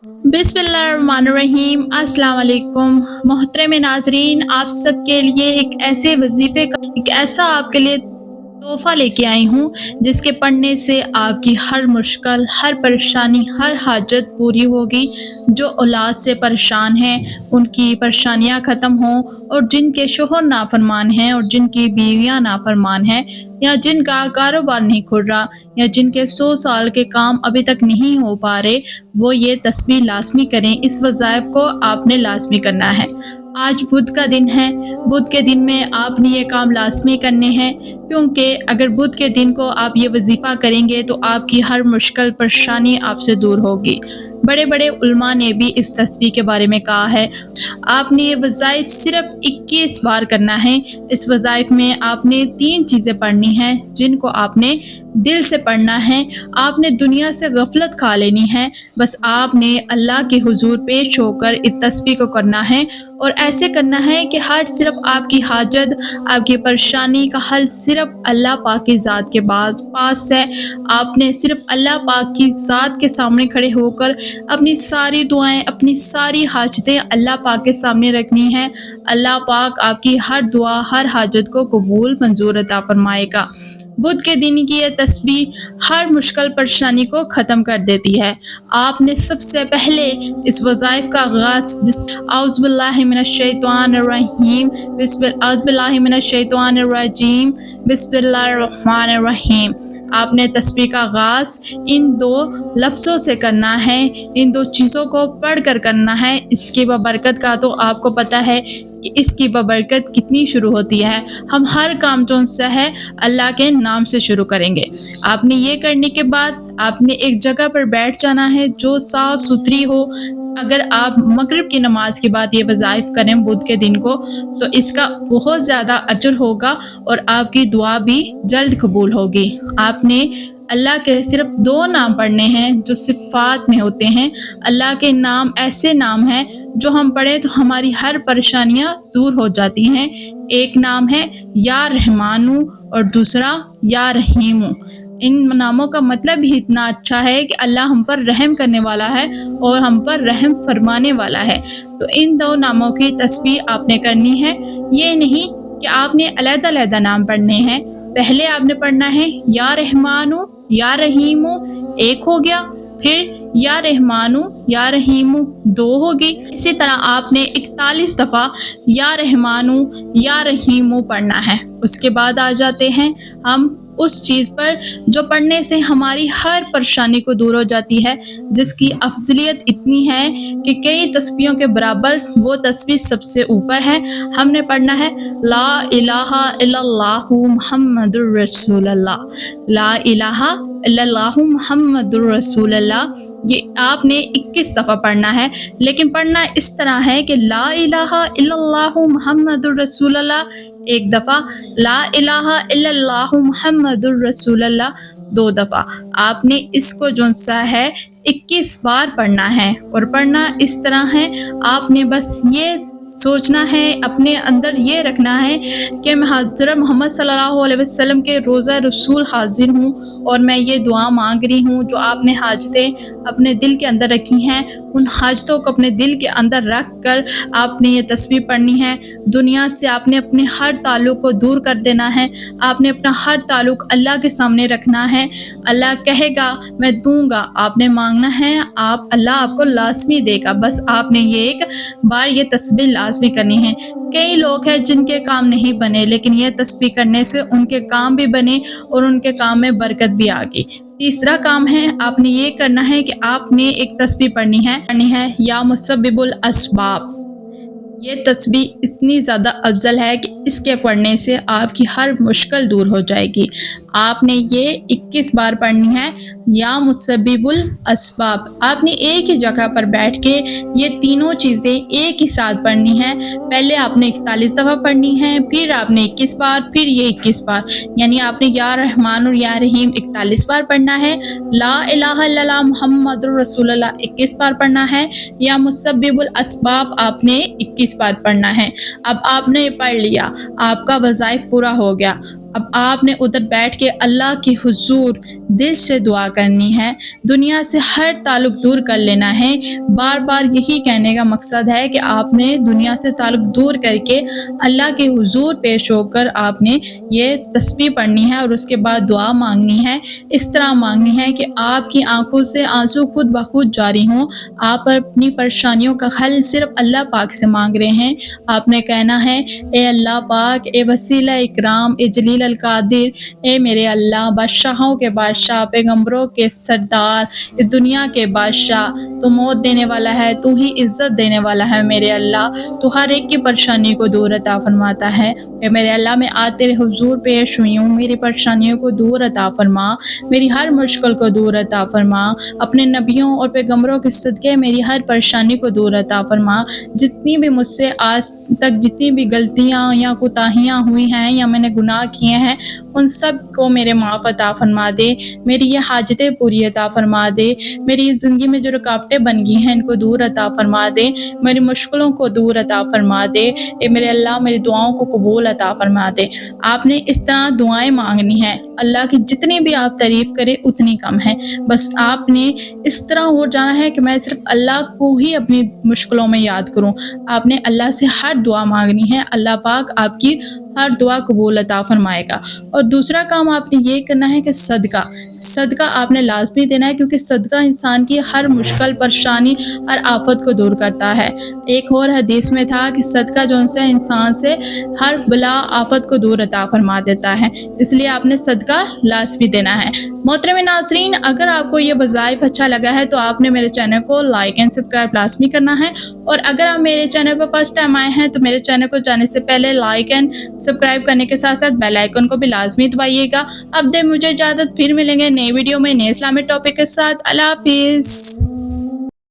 बिस्मिल्लाहिर्रहमानिर्रहीम। अस्सलाम वालेकुम। मोहतरम नाजरीन, आप सब के लिए एक ऐसा आपके लिए तोहफ़ा लेके आई हूँ जिसके पढ़ने से आपकी हर मुश्किल, हर परेशानी, हर हाजत पूरी होगी। जो औलाद से परेशान हैं उनकी परेशानियाँ ख़त्म हों, और जिनके शोहर नाफरमान हैं और जिनकी बीवियाँ नाफरमान हैं, या जिनका कारोबार नहीं खुल रहा, या जिनके 100 साल के काम अभी तक नहीं हो पा रहे, वो ये तस्बीह लाज़मी करें। इस वज़ाइफ को आपने लाज़मी करना है। आज बुध का दिन है। बुध के दिन में आपने ये काम लाज़मी करने हैं, क्योंकि अगर बुध के दिन को आप ये वज़ीफ़ा करेंगे तो आपकी हर मुश्किल परेशानी आपसे दूर होगी। बड़े बड़े उलमा ने भी इस तस्बीह के बारे में कहा है। आपने ये वज़ाइफ सिर्फ़ 21 बार करना है। इस वज़ाइफ में आपने 3 चीज़ें पढ़नी हैं जिनको आपने दिल से पढ़ना है। आपने दुनिया से गफलत खा लेनी है। बस आपने अल्लाह के हुजूर पेश होकर इस तस्बीह को करना है, और ऐसे करना है कि हर सिर्फ आपकी हाजत, आपकी परेशानी का हल सिर्फ अल्लाह पाक की ज़ात के पास है। आपने सिर्फ अल्लाह पाक की ज़ात के सामने खड़े होकर अपनी सारी दुआएं, अपनी सारी हाजतें अल्लाह पाक के सामने रखनी है। अल्लाह पाक आपकी हर दुआ, हर हाजत को कबूल मंजूर अता फरमाएगा। बुध के दिन की ये तस्बीह हर मुश्किल परेशानी को ख़त्म कर देती है। आपने सबसे पहले इस वज़ाइफ का आगाज़ औज़ु बिल्लाहि मिनश शैतानिर रजीम बिस्मिल्लाहिर रहमानिर रहीम। आपने तस्बीह का आगाज़ इन 2 लफ्ज़ों से करना है, इन 2 चीज़ों को पढ़ कर करना है। इसकी बबरकत का तो आपको पता है कि इसकी बबरकत कितनी शुरू होती है। हम हर काम जो सा है अल्लाह के नाम से शुरू करेंगे। आपने ये करने के बाद आपने एक जगह पर बैठ जाना है जो साफ़ सुथरी हो। अगर आप मगरिब की नमाज के बाद ये वज़ाइफ करें बुध के दिन को, तो इसका बहुत ज़्यादा अजर होगा और आपकी दुआ भी जल्द कबूल होगी। आपने अल्लाह के सिर्फ 2 नाम पढ़ने हैं जो सिफ़ात में होते हैं। अल्लाह के नाम ऐसे नाम हैं जो हम पढ़ें तो हमारी हर परेशानियाँ दूर हो जाती हैं। एक नाम है या रहमानू और दूसरा या रहीमू। इन नामों का मतलब ही इतना अच्छा है कि अल्लाह हम पर रहम करने वाला है और हम पर रहम फरमाने वाला है। तो इन 2 नामों की तस्बीह आपने करनी है। ये नहीं कि आपने अलग-अलग नाम पढ़ने हैं। पहले आपने पढ़ना है या रहमानू या रहीमू, 1 हो गया। फिर या रहमानू या रहीमू, 2 होगी। इसी तरह आपने 41 दफ़ा या रहमानू या रहीमू पढ़ना है। उसके बाद आ जाते हैं हम उस चीज़ पर जो पढ़ने से हमारी हर परेशानी को दूर हो जाती है, जिसकी अफजलियत इतनी है कि कई तस्बीहों के बराबर वो तस्बीह सबसे ऊपर है। हमने पढ़ना है ला इलाहा इल्लल्लाहु मुहम्मदुर रसूलुल्लाह, ला इलाहा इल्लल्लाहु मुहम्मदुर रसूलुल्लाह। ये आपने 21 दफ़ा पढ़ना है, लेकिन पढ़ना इस तरह है कि ला इलाहा इल्लल्लाहु मुहम्मदुर रसूलुल्लाह 1 दफ़ा, ला इलाहा इल्लल्लाहु मुहम्मदुर रसूलुल्लाह 2 दफ़ा। आपने इसको जो सा है 21 बार पढ़ना है, और पढ़ना इस तरह है, आपने बस ये सोचना है, अपने अंदर ये रखना है कि मैं हज़रत मोहम्मद सल्लल्लाहु अलैहि वसल्लम के रोज़ा रसूल हाजिर हूँ, और मैं ये दुआ मांग रही हूँ। जो आपने हाजतें अपने दिल के अंदर रखी हैं, उन हाजतों को अपने दिल के अंदर रख कर आपने ये तस्बीह पढ़नी है। दुनिया से आपने अपने हर ताल्लुक़ को दूर कर देना है। आपने अपना हर ताल्लुक़ अल्लाह के सामने रखना है। अल्लाह कहेगा मैं दूँगा, आपने मांगना है, आप अल्लाह आपको लाज़मी देगा। बस आपने ये एक बार ये तस्बीह लाज़मी करनी है। कई लोग हैं जिनके काम नहीं बने, लेकिन ये तस्बीह करने से उनके काम भी बने और उनके काम में बरकत भी आ गई। तीसरा काम है, आपने ये करना है कि आपने एक तस्बीह पढ़नी है या मुसब्बिबुल अस्बाब। ये तस्बीह इतनी ज़्यादा अफजल है कि इसके पढ़ने से आपकी हर मुश्किल दूर हो जाएगी। आपने ये 21 बार पढ़नी है या मुसब्बिबुल अस्बाब। आपने एक ही जगह पर बैठ के ये तीनों चीज़ें एक ही साथ पढ़नी है। पहले आपने 41 दफ़ा पढ़नी है, फिर आपने 21 बार, फिर ये 21 बार, यानी आपने या रहमान और या रहीम 41 बार पढ़ना है, ला इलाहा इल्लल्लाह मुहम्मदुर रसूलुल्लाह 21 बार पढ़ना है, या मुसब्बिबुल अस्बाब आपने 21 बार पढ़ना है। अब आपने पढ़ लिया, आपका वज़ाइफ पूरा हो गया। اب آپ نے ادھر بیٹھ کے اللہ کی حضور دل سے دعا کرنی ہے، دنیا سے ہر تعلق دور کر لینا ہے۔ بار بار یہی کہنے کا مقصد ہے کہ آپ نے دنیا سے تعلق دور کر کے اللہ کے حضور پیش ہو کر آپ نے یہ تسبیح پڑھنی ہے اور اس کے بعد دعا مانگنی ہے۔ اس طرح مانگنی ہے کہ آپ کی آنکھوں سے آنسو خود بخود جاری ہوں، آپ اپنی پریشانیوں کا حل صرف اللہ پاک سے مانگ رہے ہیں۔ آپ نے کہنا ہے، اے اللہ پاک، اے وسیلہ اکرام، اے جلیل القادر، اے میرے اللہ، بادشاہوں کے بادشاہ، پیغمبروں کے سردار، اس دنیا کے بادشاہ، تو موت دینے والا ہے، تو ہی عزت دینے والا ہے میرے اللہ، تو ہر ایک کی پریشانی کو دور عطا فرماتا ہے۔ اے میرے اللہ، میں آج تیرے حضور پیش ہوئی ہوں، میری پریشانیوں کو دور عطا فرما، میری ہر مشکل کو دور عطا فرما، اپنے نبیوں اور پیغمبروں کے صدقے میری ہر پریشانی کو دور عطا فرما۔ جتنی بھی مجھ سے آج تک جتنی بھی غلطیاں یا کوتاہیاں ہوئی ہیں یا میں نے گناہ کیے ہیں، ان سب کو میرے معاف عطا فرما دے، میری یہ حاجتیں پوری عطا فرما دے، میری زندگی میں جو رکاوٹیں بن گئی ہیں ان کو دور عطا فرما دے، میری مشکلوں کو دور عطا فرما دے، اے میرے اللہ میری دعاؤں کو قبول عطا فرما دے۔ آپ نے اس طرح دعائیں مانگنی ہیں، اللہ کی جتنی بھی آپ تعریف کریں اتنی کم ہے، بس آپ نے اس طرح ہو جانا ہے کہ میں صرف اللہ کو ہی اپنی مشکلوں میں یاد کروں۔ آپ نے اللہ سے ہر دعا مانگنی ہے، اللہ پاک آپ کی ہر دعا قبول عطا فرمائے گا۔ اور دوسرا کام آپ نے یہ کرنا ہے کہ صدقہ آپ نے لازمی دینا ہے، کیونکہ صدقہ انسان کی ہر مشکل، پریشانی، ہر آفت کو دور کرتا ہے۔ ایک اور حدیث میں تھا کہ صدقہ جو سے انسان سے ہر بلا آفت کو دور عطا فرما دیتا ہے، اس لیے آپ نے صدقہ لازمی دینا ہے۔ محترم ناظرین، اگر آپ کو یہ وظائف اچھا لگا ہے تو آپ نے میرے چینل کو لائک اینڈ سبسکرائب لازمی کرنا ہے، اور اگر آپ میرے چینل پر فرسٹ ٹائم آئے ہیں تو میرے چینل کو جانے سے پہلے لائک اینڈ سبسکرائب کرنے کے ساتھ ساتھ بیل آئیکن کو بھی لازمی دبائیے گا۔ اب دے مجھے اجازت، پھر ملیں گے نئے ویڈیو میں نئے اسلامک ٹاپک کے ساتھ۔ اللہ حافظ۔